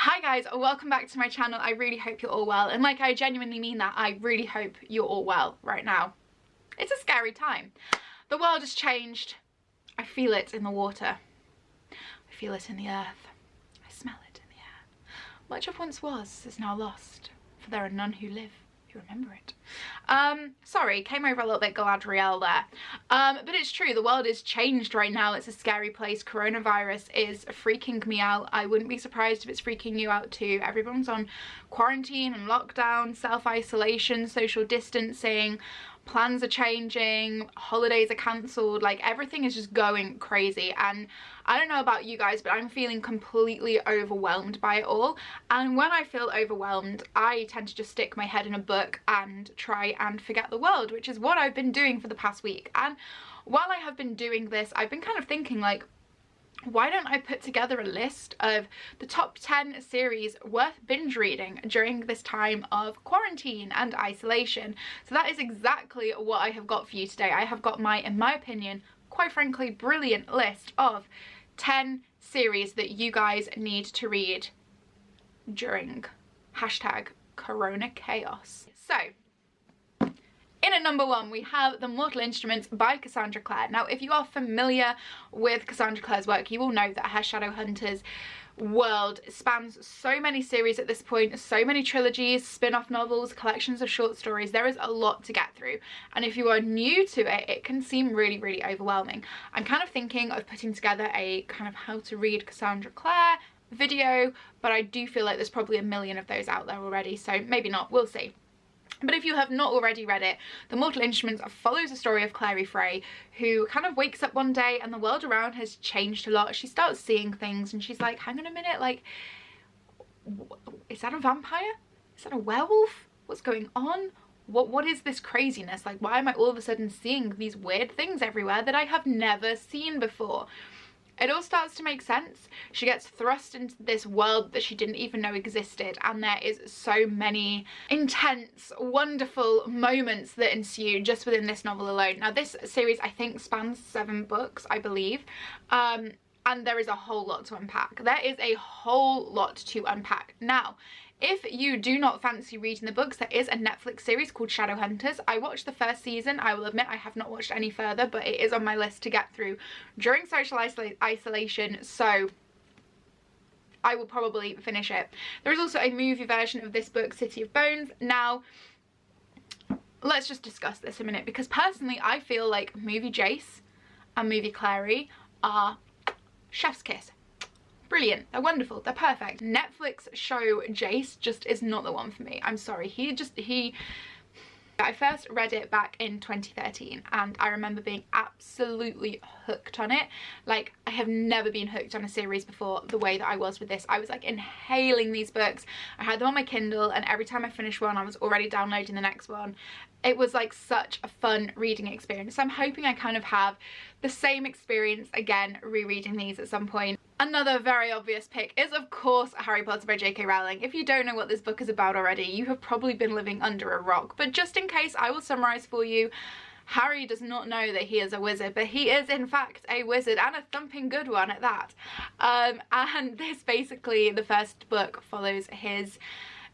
Hi guys, welcome back to my channel. I really hope you're all well, and like, I genuinely mean that. I really hope you're all well right now. It's a scary time. The world has changed. I feel it in the water. I feel it in the earth. I smell it in the air. Much of once was is now lost, for there are none who live who remember it. Sorry, came over a little bit Galadriel there. But it's true, the world is changed right now. It's a scary place. Coronavirus is freaking me out. I wouldn't be surprised if it's freaking you out too. Everyone's on quarantine and lockdown, self-isolation, social distancing. Plans are changing, holidays are cancelled, like everything is just going crazy. And I don't know about you guys, but I'm feeling completely overwhelmed by it all. And when I feel overwhelmed, I tend to just stick my head in a book and try and forget the world, which is what I've been doing for the past week. And while I have been doing this, I've been kind of thinking, like, why don't I put together a list of the top 10 series worth binge reading during this time of quarantine and isolation? So that is exactly what I have got for you today. I have got my, in my opinion, quite frankly, brilliant list of 10 series that you guys need to read during #Corona Chaos. So, in at number 1, we have The Mortal Instruments by Cassandra Clare. Now, if you are familiar with Cassandra Clare's work, you will know that her Shadowhunters world spans so many series at this point, so many trilogies, spin-off novels, collections of short stories. There is a lot to get through. And if you are new to it, it can seem really, really overwhelming. I'm kind of thinking of putting together a kind of how to read Cassandra Clare video, but I do feel like there's probably a million of those out there already, so maybe not, we'll see. But if you have not already read it, The Mortal Instruments follows the story of Clary Frey, who kind of wakes up one day and the world around has changed a lot. She starts seeing things and she's like, hang on a minute, like, is that a vampire? Is that a werewolf? What's going on? What is this craziness? Like, why am I all of a sudden seeing these weird things everywhere that I have never seen before? It all starts to make sense. She gets thrust into this world that she didn't even know existed, and there is so many intense, wonderful moments that ensue just within this novel alone. Now, this series, I think, spans 7 books, I believe, and there is a whole lot to unpack. There is a whole lot to unpack. Now, if you do not fancy reading the books, there is a Netflix series called Shadowhunters. I watched the first season. I will admit I have not watched any further, but it is on my list to get through during social isolation, so I will probably finish it. There is also a movie version of this book, City of Bones. Now, let's just discuss this a minute, because personally I feel like movie Jace and movie Clary are chef's kiss. Brilliant, they're wonderful, they're perfect. Netflix show Jace just is not the one for me. I'm sorry, I first read it back in 2013 and I remember being absolutely hooked on it. Like, I have never been hooked on a series before the way that I was with this. I was like inhaling these books. I had them on my Kindle and every time I finished one I was already downloading the next one. It was like such a fun reading experience. So I'm hoping I kind of have the same experience again rereading these at some point. Another very obvious pick is, of course, Harry Potter by J.K. Rowling. If you don't know what this book is about already, you have probably been living under a rock. But just in case, I will summarise for you. Harry does not know that he is a wizard, but he is in fact a wizard, and a thumping good one at that. And this basically, the first book follows his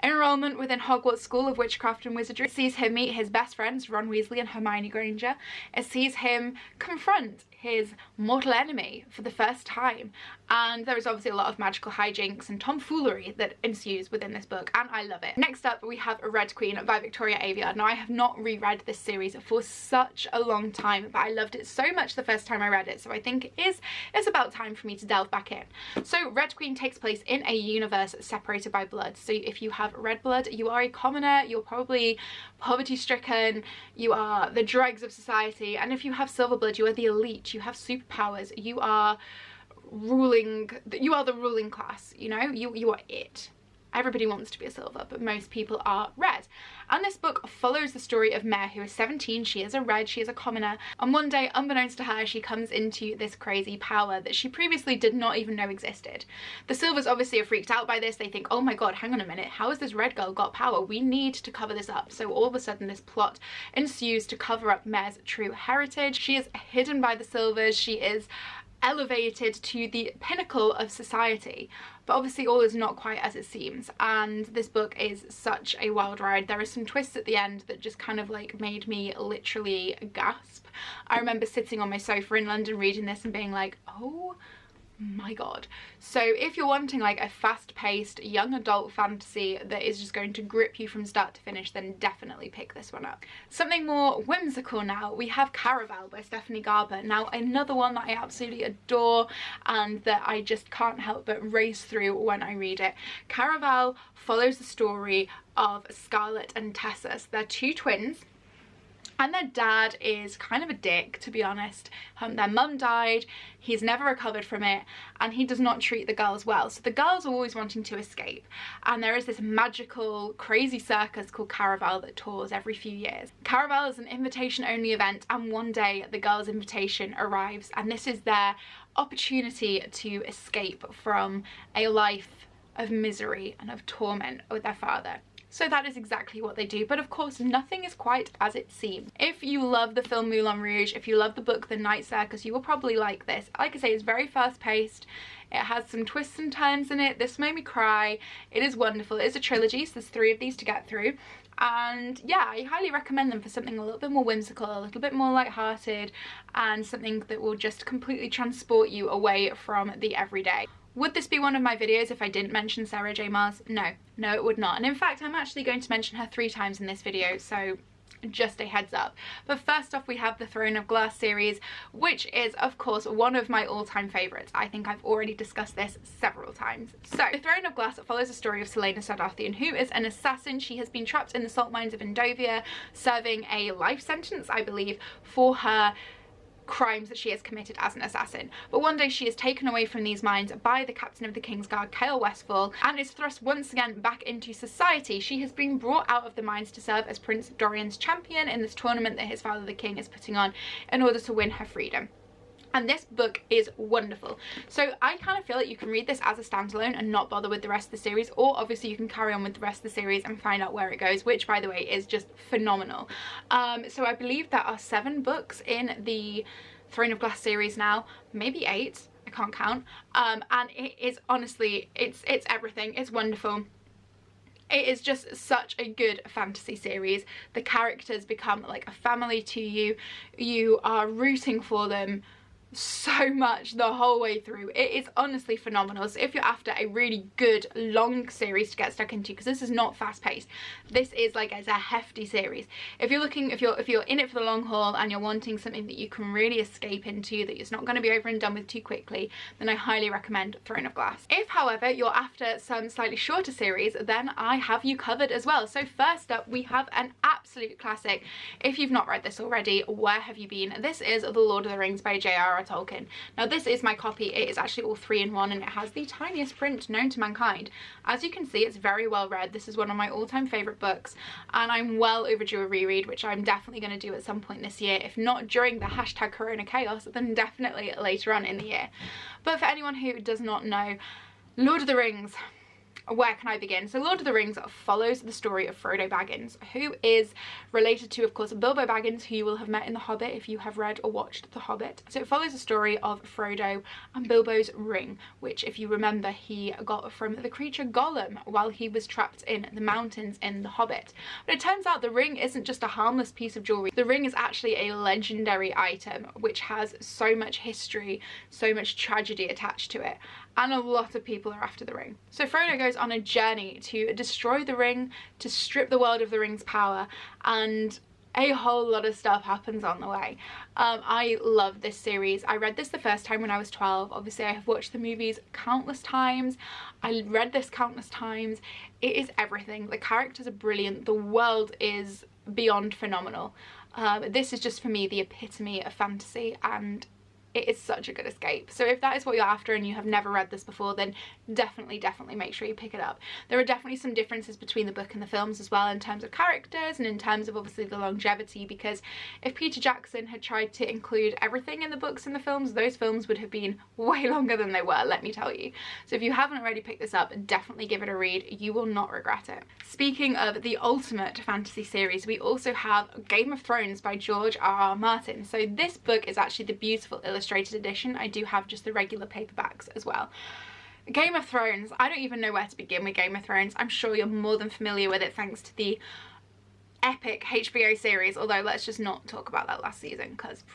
enrollment within Hogwarts School of Witchcraft and Wizardry. It sees him meet his best friends, Ron Weasley and Hermione Granger. It sees him confront his mortal enemy for the first time, and there is obviously a lot of magical hijinks and tomfoolery that ensues within this book, and I love it. Next up, we have Red Queen by Victoria Aveyard. Now, I have not reread this series for such a long time, but I loved it so much the first time I read it, so I think it's about time for me to delve back in. So Red Queen takes place in a universe separated by blood. So if you have red blood, you are a commoner, you're probably poverty-stricken, you are the dregs of society, and if you have silver blood, you are the elite, you have superpowers, you are the ruling class, you know, you are it. Everybody wants to be a silver, but most people are red. And this book follows the story of Mare, who is 17. She is a red, she is a commoner, and one day, unbeknownst to her, she comes into this crazy power that she previously did not even know existed. The Silvers obviously are freaked out by this. They think, oh my god, hang on a minute, how has this red girl got power? We need to cover this up. So all of a sudden this plot ensues to cover up Mare's true heritage. She is hidden by the Silvers. She is elevated to the pinnacle of society. But obviously all is not quite as it seems, and this book is such a wild ride. There are some twists at the end that just kind of like made me literally gasp. I remember sitting on my sofa in London reading this and being like, oh my god. So if you're wanting like a fast-paced young adult fantasy that is just going to grip you from start to finish, then definitely pick this one up. Something more whimsical now, we have Caravelle by Stephanie Garber. Now another one that I absolutely adore and that I just can't help but race through when I read it. Caravelle follows the story of Scarlett and Tessa. So they're two twins, and their dad is kind of a dick, to be honest. Their mum died, he's never recovered from it, and he does not treat the girls well. So the girls are always wanting to escape, and there is this magical, crazy circus called Caravelle that tours every few years. Caravelle is an invitation-only event, and one day the girls' invitation arrives, and this is their opportunity to escape from a life of misery and of torment with their father. So that is exactly what they do, but of course nothing is quite as it seems. If you love the film Moulin Rouge, if you love the book The Night Circus, you will probably like this. Like I say, it's very fast paced, it has some twists and turns in it. This made me cry. It is wonderful. It is a trilogy, so there's 3 of these to get through, and yeah, I highly recommend them for something a little bit more whimsical, a little bit more light-hearted, and something that will just completely transport you away from the everyday. Would this be one of my videos if I didn't mention Sarah J Maas? No, it would not. And in fact, I'm actually going to mention her 3 times in this video, so just a heads up. But first off, we have the Throne of Glass series, which is of course one of my all-time favourites. I think I've already discussed this several times. So the Throne of Glass follows the story of Selena Sardarthian, who is an assassin. She has been trapped in the salt mines of Endovia, serving a life sentence, I believe, for her crimes that she has committed as an assassin. But one day she is taken away from these mines by the captain of the Kingsguard, Kale Westfall, and is thrust once again back into society. She has been brought out of the mines to serve as Prince Dorian's champion in this tournament that his father the king is putting on in order to win her freedom. And this book is wonderful. So I kind of feel like you can read this as a standalone and not bother with the rest of the series, or obviously you can carry on with the rest of the series and find out where it goes, which by the way is just phenomenal. So I believe there are 7 books in the Throne of Glass series now, maybe 8, I can't count, and it is honestly, it's everything. It's wonderful. It is just such a good fantasy series. The characters become like a family to you. You are rooting for them so much the whole way through. It is honestly phenomenal. So if you're after a really good long series to get stuck into, because this is not fast paced, this is like, it's a hefty series. If you're looking, if you're in it for the long haul and you're wanting something that you can really escape into, that it's not going to be over and done with too quickly, then I highly recommend Throne of Glass. If however you're after some slightly shorter series, then I have you covered as well. So first up we have an absolute classic. If you've not read this already, where have you been? This is The Lord of the Rings by J.R.R. Tolkien. Now this is my copy. It is actually all 3 in 1, and it has the tiniest print known to mankind. As you can see, it's very well read. This is one of my all-time favourite books, and I'm well overdue a reread, which I'm definitely going to do at some point this year. If not during the hashtag Corona Chaos, then definitely later on in the year. But for anyone who does not know, Lord of the Rings, where can I begin? So Lord of the Rings follows the story of Frodo Baggins, who is related to, of course, Bilbo Baggins, who you will have met in The Hobbit if you have read or watched The Hobbit. So it follows the story of Frodo and Bilbo's ring, which, if you remember, he got from the creature Gollum while he was trapped in the mountains in The Hobbit. But it turns out the ring isn't just a harmless piece of jewellery. The ring is actually a legendary item which has so much history, so much tragedy attached to it. And a lot of people are after the ring. So Frodo goes on a journey to destroy the ring, to strip the world of the ring's power, and a whole lot of stuff happens on the way. I love this series. I read this the first time when I was 12. Obviously I have watched the movies countless times. I read this countless times. It is everything. The characters are brilliant. The world is beyond phenomenal. This is just for me the epitome of fantasy, and it is such a good escape. So if that is what you're after and you have never read this before, then definitely make sure you pick it up. There are definitely some differences between the book and the films as well, in terms of characters and in terms of obviously the longevity, because if Peter Jackson had tried to include everything in the books and the films, those films would have been way longer than they were, let me tell you. So if you haven't already picked this up, definitely give it a read. You will not regret it. Speaking of the ultimate fantasy series, we also have Game of Thrones by George R.R. Martin. So this book is actually the beautiful illustration illustrated edition. I do have just the regular paperbacks as well. Game of Thrones, I don't even know where to begin with Game of Thrones. I'm sure you're more than familiar with it thanks to the epic HBO series, although let's just not talk about that last season, because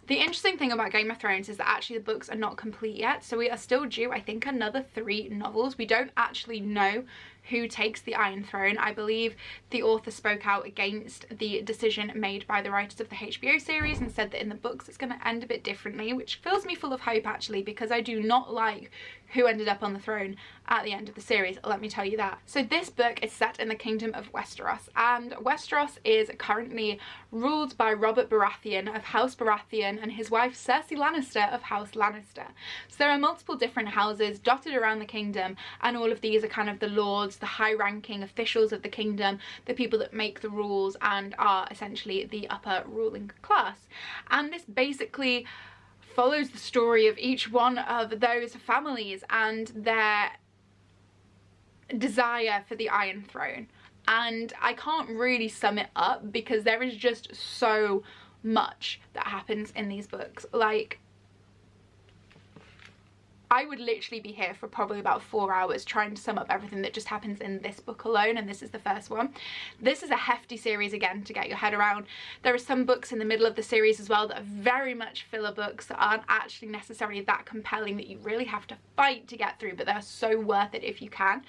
the interesting thing about Game of Thrones is that actually the books are not complete yet, so we are still due, I think, another 3 novels. We don't actually know who takes the Iron Throne. I believe the author spoke out against the decision made by the writers of the HBO series and said that in the books it's going to end a bit differently, which fills me full of hope actually, because I do not like who ended up on the throne at the end of the series, let me tell you that. So this book is set in the kingdom of Westeros, and Westeros is currently ruled by Robert Baratheon of House Baratheon and his wife Cersei Lannister of House Lannister. So there are multiple different houses dotted around the kingdom, and all of these are kind of the lords, the high-ranking officials of the kingdom, the people that make the rules and are essentially the upper ruling class. And this basically follows the story of each one of those families and their desire for the Iron Throne. And I can't really sum it up because there is just so much that happens in these books. Like, I would literally be here for probably about 4 hours trying to sum up everything that just happens in this book alone, and this is the first one. This is a hefty series again to get your head around. There are some books in the middle of the series as well that are very much filler books that aren't actually necessarily that compelling, that you really have to fight to get through, but they're so worth it if you can.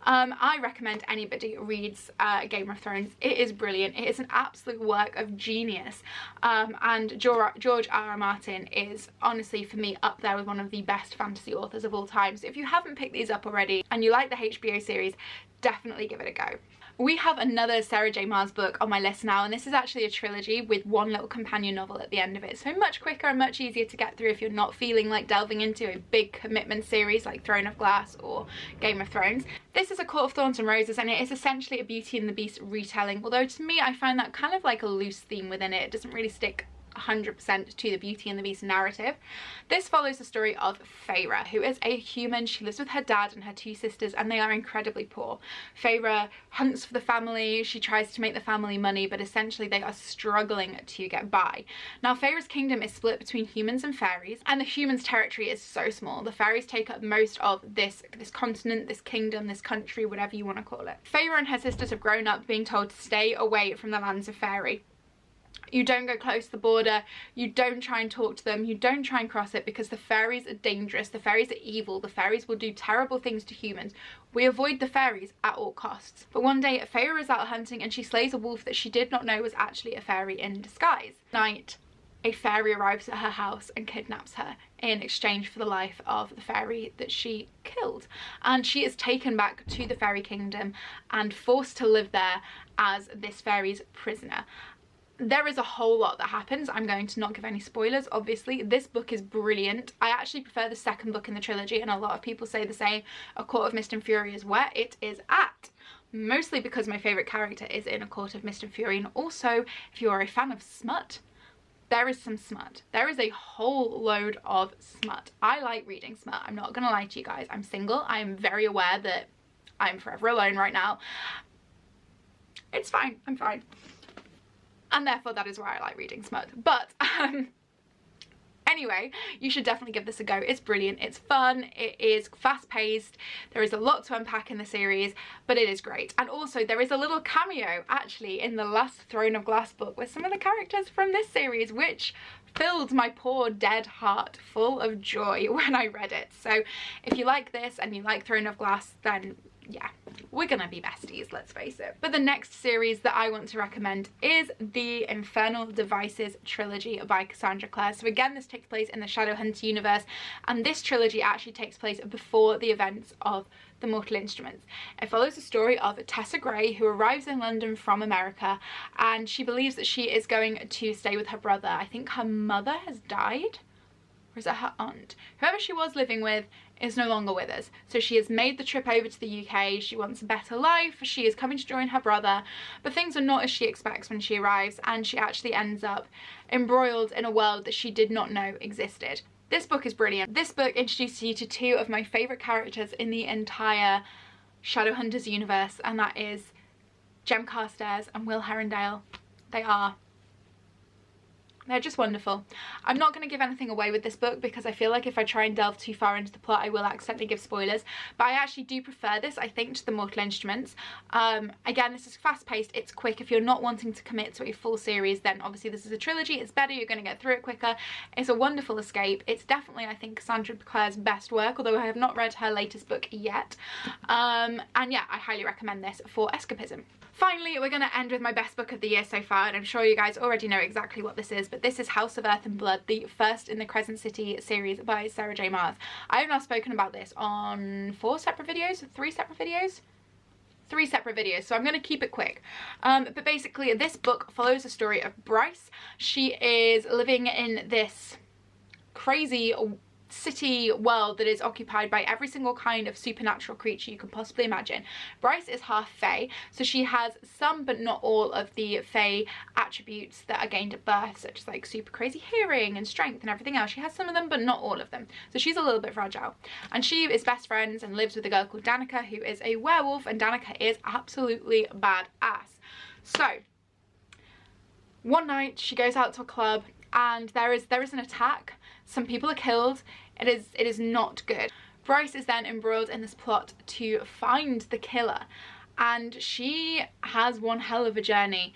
I recommend anybody reads Game of Thrones. It is brilliant. It is an absolute work of genius, and George R.R. Martin is honestly for me up there with one of the best fantasy authors of all time. So if you haven't picked these up already and you like the HBO series, definitely give it a go. We have another Sarah J Maas book on my list now, and this is actually a trilogy with one little companion novel at the end of it, so much quicker and much easier to get through if you're not feeling like delving into a big commitment series like Throne of Glass or Game of Thrones. This is A Court of Thorns and Roses, and it is essentially a Beauty and the Beast retelling, although to me I find that kind of like a loose theme within it. It doesn't really stick 100% to the Beauty and the Beast narrative. This follows the story of Feyre, who is a human. She lives with her dad and her 2 sisters, and they are incredibly poor. Feyre hunts for the family, she tries to make the family money, but essentially they are struggling to get by. Now Feyre's kingdom is split between humans and fairies, and the humans' territory is so small. The fairies take up most of this continent, this kingdom, this country, whatever you want to call it. Feyre and her sisters have grown up being told to stay away from the lands of fairy. You don't go close to the border, you don't try and talk to them, you don't try and cross it, because the fairies are dangerous, the fairies are evil, the fairies will do terrible things to humans. We avoid the fairies at all costs. But one day Feyre is out hunting and she slays a wolf that she did not know was actually a fairy in disguise. Night, a fairy arrives at her house and kidnaps her in exchange for the life of the fairy that she killed, and she is taken back to the fairy kingdom and forced to live there as this fairy's prisoner. There is a whole lot that happens. I'm going to not give any spoilers, obviously. This book is brilliant. I actually prefer the second book in the trilogy, and a lot of people say the same. A Court of Mist and Fury is where it is at. Mostly because my favourite character is in A Court of Mist and Fury, and also, if you are a fan of smut, there is some smut. There is a whole load of smut. I like reading smut. I'm not going to lie to you guys. I'm single. I am very aware that I'm forever alone right now. It's fine. I'm fine. And therefore that is why I like reading smut. But anyway, you should definitely give this a go. It's brilliant, it's fun, it is fast-paced, there is a lot to unpack in the series, but it is great. And also there is a little cameo actually in the last Throne of Glass book with some of the characters from this series, which filled my poor dead heart full of joy when I read it. So if you like this and you like Throne of Glass, then yeah, we're gonna be besties, let's face it. But the next series that I want to recommend is the Infernal Devices trilogy by Cassandra Clare. So again, this takes place in the Shadowhunter universe, and this trilogy actually takes place before the events of The Mortal Instruments. It follows the story of Tessa Gray, who arrives in London from America, and she believes that she is going to stay with her brother. I think her mother has died, or is it her aunt? Whoever she was living with is no longer with us. So she has made the trip over to the UK, she wants a better life, she is coming to join her brother, but things are not as she expects when she arrives, and she actually ends up embroiled in a world that she did not know existed. This book is brilliant. This book introduces you to 2 of my favourite characters in the entire Shadowhunters universe, and that is Jem Carstairs and Will Herondale. They are They're just wonderful. I'm not going to give anything away with this book because I feel like if I try and delve too far into the plot I will accidentally give spoilers, but I actually do prefer this, I think, to the Mortal Instruments. Again, this is fast paced, it's quick. If you're not wanting to commit to a full series, then obviously this is a trilogy, it's better, you're going to get through it quicker. It's a wonderful escape. It's definitely, I think, Cassandra Clare's best work, although I have not read her latest book yet. And yeah, I highly recommend this for escapism. Finally, we're going to end with my best book of the year so far, and I'm sure you guys already know exactly what this is, but this is House of Earth and Blood, the first in the Crescent City series by Sarah J. Maas. I have now spoken about this on 3 separate videos, so I'm going to keep it quick. But basically, this book follows the story of Bryce. She is living in this crazy city world that is occupied by every single kind of supernatural creature you can possibly imagine. Bryce is half fae, so she has some but not all of the fae attributes that are gained at birth, such as like super crazy hearing and strength and everything else. She has some of them but not all of them, so she's a little bit fragile. And she is best friends and lives with a girl called Danica, who is a werewolf, and Danica is absolutely badass. So one night she goes out to a club and there is an attack. Some people are killed. It is not good. Bryce is then embroiled in this plot to find the killer, and she has one hell of a journey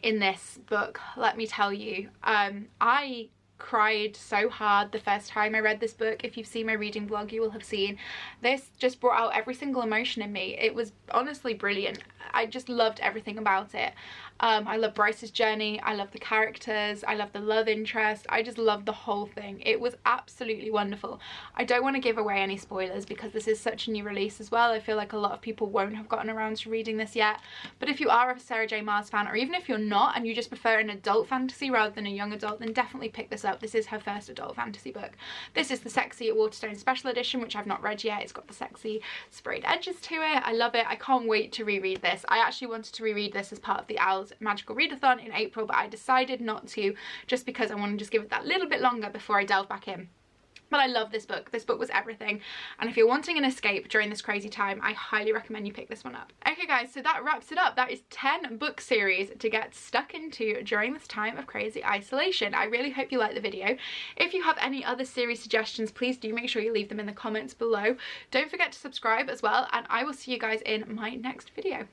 in this book, let me tell you. I cried so hard the first time I read this book. If you've seen my reading vlog, you will have seen this just brought out every single emotion in me. It was honestly brilliant. I just loved everything about it. I love Bryce's journey, I love the characters, I love the love interest, I just love the whole thing. It was absolutely wonderful. I don't want to give away any spoilers because this is such a new release as well. I feel like a lot of people won't have gotten around to reading this yet, but if you are a Sarah J. Maas fan, or even if you're not and you just prefer an adult fantasy rather than a young adult, then definitely pick this up. This is her first adult fantasy book. This is the Sexy Waterstone Special Edition, which I've not read yet. It's got the sexy sprayed edges to it. I love it. I can't wait to reread this. I actually wanted to reread this as part of the Owls Magical Readathon in April, but I decided not to, just because I want to just give it that little bit longer before I delve back in. But I love this book. This book was everything, and if you're wanting an escape during this crazy time, I highly recommend you pick this one up. Okay guys, so that wraps it up. That is 10 book series to get stuck into during this time of crazy isolation. I really hope you liked the video. If you have any other series suggestions, please do make sure you leave them in the comments below. Don't forget to subscribe as well, and I will see you guys in my next video.